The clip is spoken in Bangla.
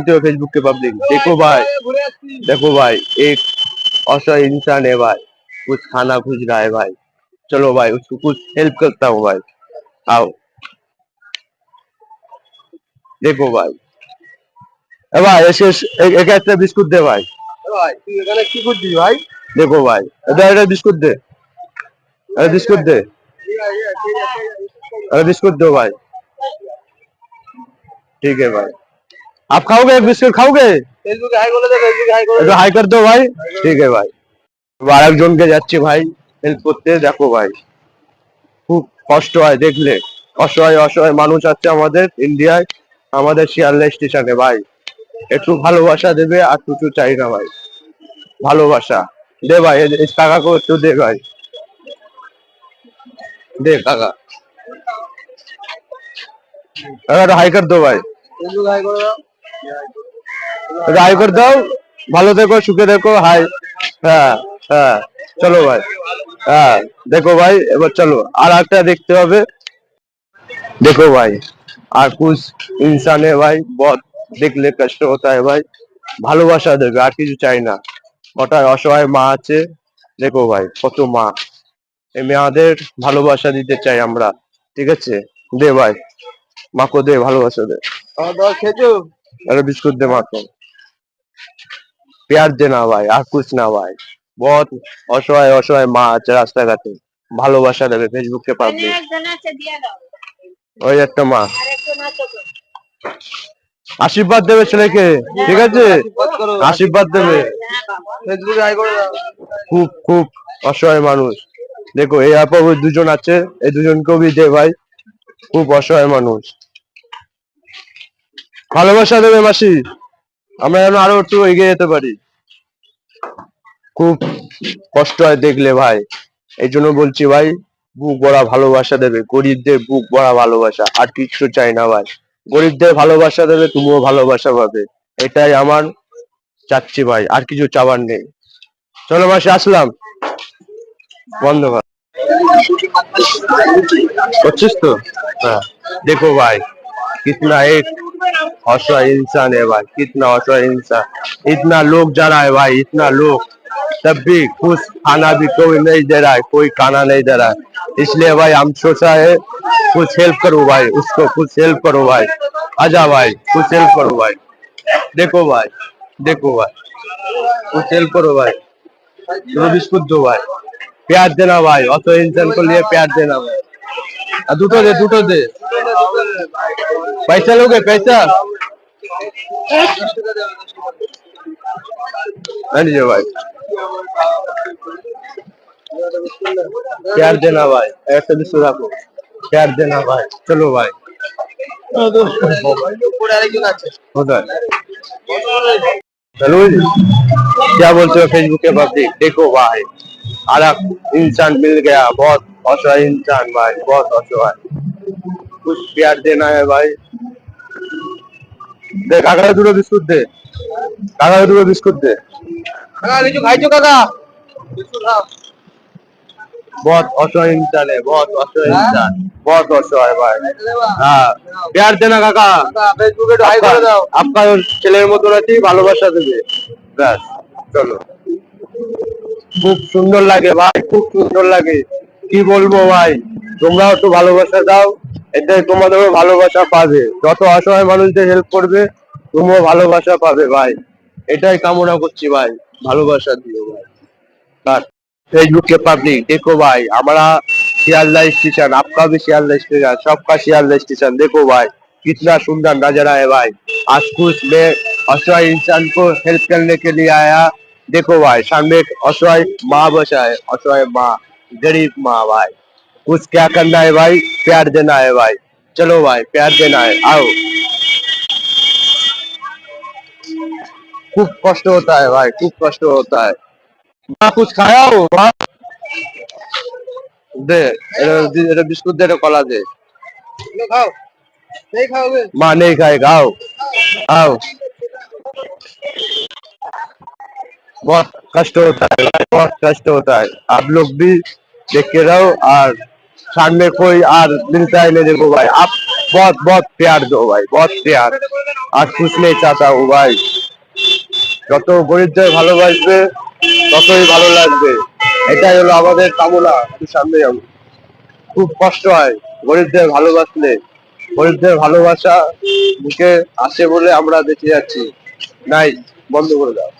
जानते हो फेसबुक के पब्लिक, देखो भाई एक असहाय इंसान है भाई, कुछ खाना खोज रहा है भाई। चलो भाई उसको कुछ हेल्प करता हूँ भाई, आओ देखो भाई। এ ভাই এসে এক একটা বিস্কুট দে ভাই। ভাই তুই এখানে কি করছিস ভাই? দেখো ভাই, এটা একটা বিস্কুট दे, अरे बिस्कुट दे, अरे बिस्कुट दो भाई। ठीक है भाई, आप खाओगे एक बिस्कुट खाओगे? फेसबुक हाई করে দে, फेसबुक हाई করে দে, हाई कर दो भाई। ठीक है भाई, আরেকজনকে যাচ্ছে ভাই হেল্প করতে। দেখো ভাই খুব কষ্ট হয় দেখলে, অসহায় অসহায় মানুষ আছে আমাদের ইন্ডিয়ায়, আমাদের শিয়ালদা স্টেশনে ভাই। একটু ভালোবাসা দেবে, আর কিছু চাই না ভাই, ভালোবাসা দে ভাই। কাকাকে একটু দে ভাই, দে কাকা, কাকা হাই কর দো ভাই, হাই করে দাও। ভালো থেকো, সুখে দেখো, হাই। হ্যাঁ হ্যাঁ, চলো ভাই। হ্যাঁ देखो भाई, এবার চলো আর একটা দেখতে হবে। देखो भाई আর कुछ इंसान है भाई, बहुत দেখলে কষ্ট होता है भाई, ভালোবাসা দেবে, আর কিছু চাই না। ওটা অসহায় মা আছে, দেখো ভাই কত মা, এই মেয়েদের ভালোবাসা দিতে চাই আমরা। ঠিক আছে, দে ভাই, মাকে দে ভালোবাসা দে। अरे बिस्कुट दे माँ को, प्यार देना भाई, আর कुछ না ভাই। बहुत অসহায় অসহায় মা আছে রাস্তাঘাটে, ভালোবাসা দেবে ফেসবুকে পাবলিক। ওই একটা মা আশীর্বাদ দেবে ছেলেকে, ঠিক আছে আশীর্বাদ দেবে। খুব খুব অসহায় মানুষ, দেখো এই আপা দুজন আছে, এই দুজনকেও বি দে ভাই, খুব অসহায় মানুষ, ভালোবাসা দেবে মাসি, আমরা যেন আরো একটু এগিয়ে যেতে পারি। খুব কষ্ট হয় দেখলে ভাই, এই জন্য বলছি ভাই, বুক ভরা ভালোবাসা দেবে, গরিবদের বুক ভরা ভালোবাসা, আর কিছু চাই না ভাই। গরিবদের ভালোবাসা দেবে, তুমিও ভালোবাসা পাবে, এটাই আমার চাচ্ছি ভাই, আর কিছু চাওয়ার নেই। চলো মাসি আসলাম, বন্ধ কর করছিস তো। हाँ देखो भाई कितना एक असहाय इंसान है भाई, कितना असहाय इंसान, इतना लोग जा रहा है भाई, इतना लोग, तब भी कुछ खाना भी कोई नहीं दे रहा है, कोई खाना नहीं दे रहा है। इसलिए भाई हम सोचा है कुछ हेल्प करो भाई, उसको कुछ हेल्प करो भाई, आजा भाई कुछ हेल्प करो भाई। देखो भाई, देखो भाई कुछ हेल्प करो भाई, दो बिस्कुट दो भाई, प्यार देना भाई, असहाय इंसान को लिए प्यार देना भाई। দুটো দে, দুটো দে, पैसा लोगे पैसा? हाँ जी भाई, प्यार देना भाई, ऐसे भी सुरा को प्यार देना भाई। चलो भाई उधर चलो जी। क्या बोलते हो फेसबुक के पब्लिक, देखो भाई आला इंसान मिल गया, बहुत असहाय इंसान भाई, बहुत असहाय, कुछ प्यार देना है भाई। दे काका দুটো বিস্কুট দে, কাকা দুটো বিস্কুট দে, কাকা কিছু খাইছো কাকা? बहुत असहाय इंसान है, बहुत असहाय इंसान, बहुत असहाय भाई। हाँ प्यार देना काका, फेसबुके হাই করে দাও, আপনার ছেলের মতো আছি, ভালোবাসা দেবে ব্যাস। চলো, খুব সুন্দর লাগে ভাই, খুব সুন্দর লাগে, কি বলবো ভাই, তোমরাও একটু ভালোবাসা দাও, এতে তোমাদেরও ভালোবাসা পাবে, যত অসহায় মানুষদের হেল্প করবে তুমিও ভালোবাসা পাবে ভাই, এটাই কামনা করছি ভাই, ভালোবাসা দিও ভাই। फेसबुक के पब्लिक देखो भाई हमारा सियालदा स्टेशन, आपका भी सियालदा स्टेशन, सबका सियालदा स्टेशन, देखो भाई कितना सुंदर नजारा है भाई। आज कुछ मैं असहाय इंसान को हेल्प करने के लिए आया। देखो भाई सामने एक असहाय माँ बसा है, असहाय माँ, गरीब माँ भाई, कुछ क्या करना है भाई, प्यार देना है भाई। चलो भाई प्यार देना है, आओ। खूब कष्ट होता है भाई, खूब कष्ट होता है। माँ कुछ खाया हो माँ? दे এটা বিস্কুট দে, কলা দে, খাও, नहीं खाओगे माँ? नहीं खाएगा, आओ आओ। बहुत कष्ट होता है भाई, बहुत कष्ट होता है, आप लोग भी देख के रहो, और सामने कोई और मिलता है नहीं। देखो भाई आप बहुत बहुत प्यार दो भाई, बहुत प्यार। আর कुछ नहीं चाहता हूँ भाई। যত গরিবদের ভালোবাসবে ততই ভালো লাগবে, এটাই হলো আমাদের কামনা। একটু সামনে যাবো। খুব কষ্ট হয় গরিবদের ভালোবাসলে, গরিবদের ভালোবাসা বুকে আসে বলে আমরা বেঁচে যাচ্ছি। নাই, বন্ধ করে দাও।